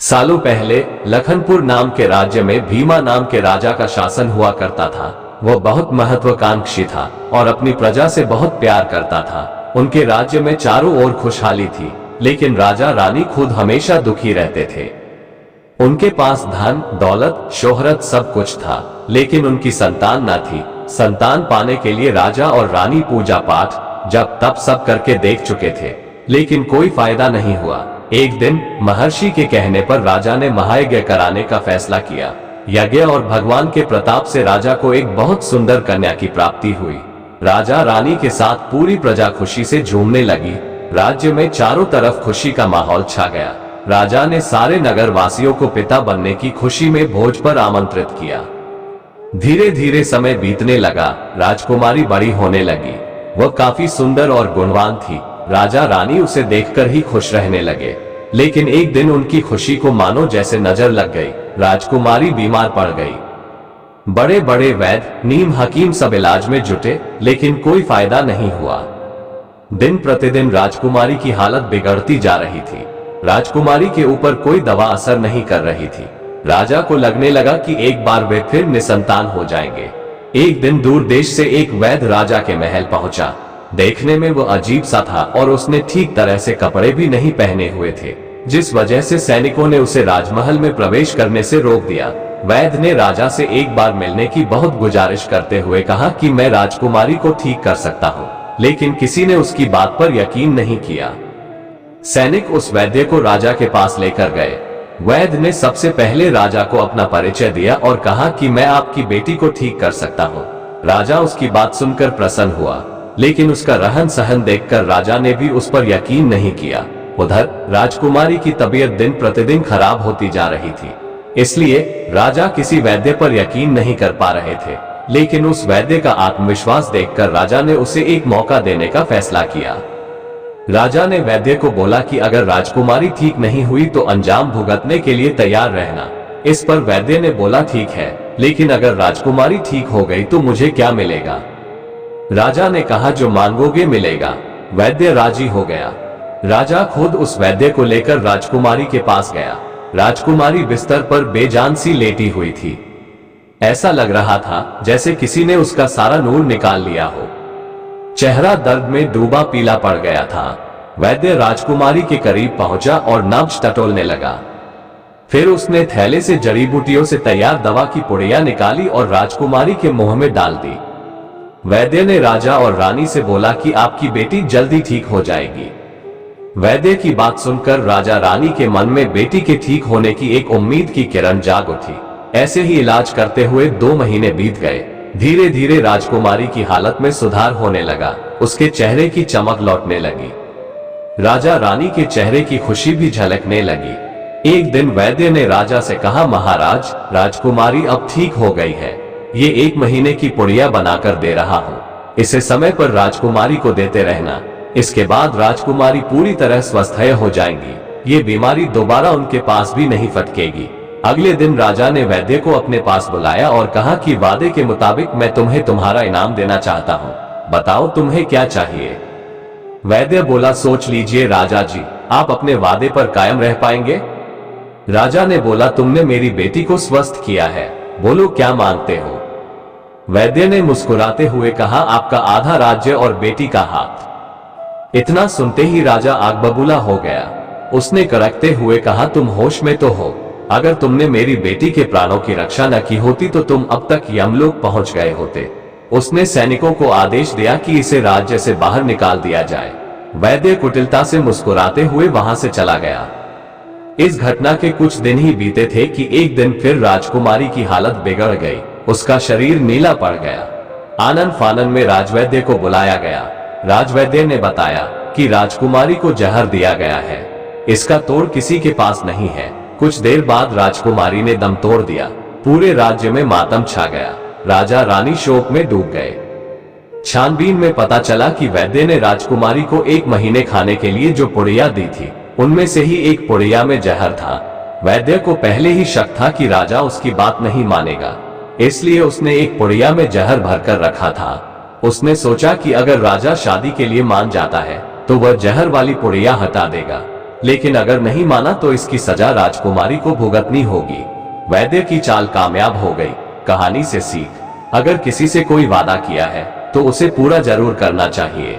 सालों पहले लखनपुर नाम के राज्य में भीमा नाम के राजा का शासन हुआ करता था। वह बहुत महत्वाकांक्षी था और अपनी प्रजा से बहुत प्यार करता था। उनके राज्य में चारों ओर खुशहाली थी, लेकिन राजा रानी खुद हमेशा दुखी रहते थे। उनके पास धन, दौलत, शोहरत सब कुछ था, लेकिन उनकी संतान न थी। संतान पाने के लिए राजा और रानी पूजा पाठ जप तप सब करके देख चुके थे, लेकिन कोई फायदा नहीं हुआ। एक दिन महर्षि के कहने पर राजा ने महायज्ञ कराने का फैसला किया। यज्ञ और भगवान के प्रताप से राजा को एक बहुत सुंदर कन्या की प्राप्ति हुई। राजा रानी के साथ पूरी प्रजा खुशी से झूमने लगी। राज्य में चारों तरफ खुशी का माहौल छा गया। राजा ने सारे नगर वासियों को पिता बनने की खुशी में भोज पर आमंत्रित किया। धीरे धीरे समय बीतने लगा। राजकुमारी बड़ी होने लगी। वह काफी सुंदर और गुणवान थी। राजा रानी उसे देखकर ही खुश रहने लगे, लेकिन एक दिन उनकी खुशी को मानो जैसे नजर लग गई। राजकुमारी बीमार पड़ गई। बड़े बड़े वैद्य, नीम हकीम सब इलाज में जुटे, लेकिन कोई फायदा नहीं हुआ। दिन प्रतिदिन राजकुमारी की हालत बिगड़ती जा रही थी। राजकुमारी के ऊपर कोई दवा असर नहीं कर रही थी। राजा को लगने लगा कि एक बार वे फिर निसंतान हो जाएंगे। एक दिन दूर देश से एक वैद्य राजा के महल पहुंचा। देखने में वो अजीब सा था और उसने ठीक तरह से कपड़े भी नहीं पहने हुए थे, जिस वजह से सैनिकों ने उसे राजमहल में प्रवेश करने से रोक दिया। वैद्य ने राजा से एक बार मिलने की बहुत गुजारिश करते हुए कहा कि मैं राजकुमारी को ठीक कर सकता हूँ, लेकिन किसी ने उसकी बात पर यकीन नहीं किया। सैनिक उस वैद्य को राजा के पास लेकर गए। वैद्य ने सबसे पहले राजा को अपना परिचय दिया और कहा कि मैं आपकी बेटी को ठीक कर सकता हूँ। राजा उसकी बात सुनकर प्रसन्न हुआ, लेकिन उसका रहन सहन देखकर राजा ने भी उस पर यकीन नहीं किया। उधर राजकुमारी की तबीयत दिन प्रतिदिन खराब होती जा रही थी, इसलिए राजा किसी वैद्य पर यकीन नहीं कर पा रहे थे। लेकिन उस वैद्य का आत्मविश्वास देखकर राजा ने उसे एक मौका देने का फैसला किया। राजा ने वैद्य को बोला कि अगर राजकुमारी ठीक नहीं हुई तो अंजाम भुगतने के लिए तैयार रहना। इस पर वैद्य ने बोला ठीक है, लेकिन अगर राजकुमारी ठीक हो गई तो मुझे क्या मिलेगा? राजा ने कहा जो मांगोगे मिलेगा। वैद्य राजी हो गया। राजा खुद उस वैद्य को लेकर राजकुमारी के पास गया। राजकुमारी बिस्तर पर बेजान सी लेटी हुई थी। ऐसा लग रहा था जैसे किसी ने उसका सारा नूर निकाल लिया हो। चेहरा दर्द में डूबा पीला पड़ गया था। वैद्य राजकुमारी के करीब पहुंचा और नब्ज टटोलने लगा। फिर उसने थैले से जड़ी बूटियों से तैयार दवा की पुड़िया निकाली और राजकुमारी के मुंह में डाल दी। वैद्य ने राजा और रानी से बोला कि आपकी बेटी जल्दी ठीक हो जाएगी। वैद्य की बात सुनकर राजा रानी के मन में बेटी के ठीक होने की एक उम्मीद की किरण जाग उठी। ऐसे ही इलाज करते हुए 2 महीने बीत गए। धीरे धीरे राजकुमारी की हालत में सुधार होने लगा। उसके चेहरे की चमक लौटने लगी। राजा रानी के चेहरे की खुशी भी झलकने लगी। एक दिन वैद्य ने राजा से कहा, महाराज, राजकुमारी अब ठीक हो गई है। ये 1 महीने की पुड़िया बनाकर दे रहा हूँ। इसे समय पर राजकुमारी को देते रहना। इसके बाद राजकुमारी पूरी तरह स्वस्थ हो जाएंगी। ये बीमारी दोबारा उनके पास भी नहीं फटकेगी। अगले दिन राजा ने वैद्य को अपने पास बुलाया और कहा कि वादे के मुताबिक मैं तुम्हें तुम्हारा इनाम देना चाहता हूँ। बताओ तुम्हें क्या चाहिए? वैद्य बोला, सोच लीजिए राजा जी, आप अपने वादे पर कायम रह पाएंगे? राजा ने बोला, तुमने मेरी बेटी को स्वस्थ किया है, बोलो क्या मांगते हो? वैद्य ने मुस्कुराते हुए कहा, आपका आधा राज्य और बेटी का हाथ। इतना सुनते ही राजा आग बबूला हो गया। उसने कड़कते हुए कहा, तुम होश में तो हो? अगर तुमने मेरी बेटी के प्राणों की रक्षा न की होती तो तुम अब तक यमलोक पहुंच गए होते। उसने सैनिकों को आदेश दिया कि इसे राज्य से बाहर निकाल दिया जाए। वैद्य कुटिलता से मुस्कुराते हुए वहां से चला गया। इस घटना के कुछ दिन ही बीते थे कि एक दिन फिर राजकुमारी की हालत बिगड़ गई। उसका शरीर नीला पड़ गया। आनन फानन में राजवैद्य को बुलाया गया। राजवैद्य ने बताया कि राजकुमारी को जहर दिया गया है। इसका तोड़ किसी के पास नहीं है। कुछ देर बाद राजकुमारी ने दम तोड़ दिया। पूरे राज्य में मातम छा गया। राजा रानी शोक में डूब गए। छानबीन में पता चला कि वैद्य ने राजकुमारी को 1 महीने खाने के लिए जो पुड़िया दी थी, उनमें से ही एक पुड़िया में जहर था। वैद्य को पहले ही शक था कि राजा उसकी बात नहीं मानेगा, इसलिए उसने एक पुड़िया में जहर भरकर रखा था। उसने सोचा कि अगर राजा शादी के लिए मान जाता है तो वह जहर वाली पुड़िया हटा देगा। लेकिन अगर नहीं माना तो इसकी सजा राजकुमारी को भुगतनी होगी। वैद्य की चाल कामयाब हो गई। कहानी से सीख, अगर किसी से कोई वादा किया है तो उसे पूरा जरूर करना चाहिए।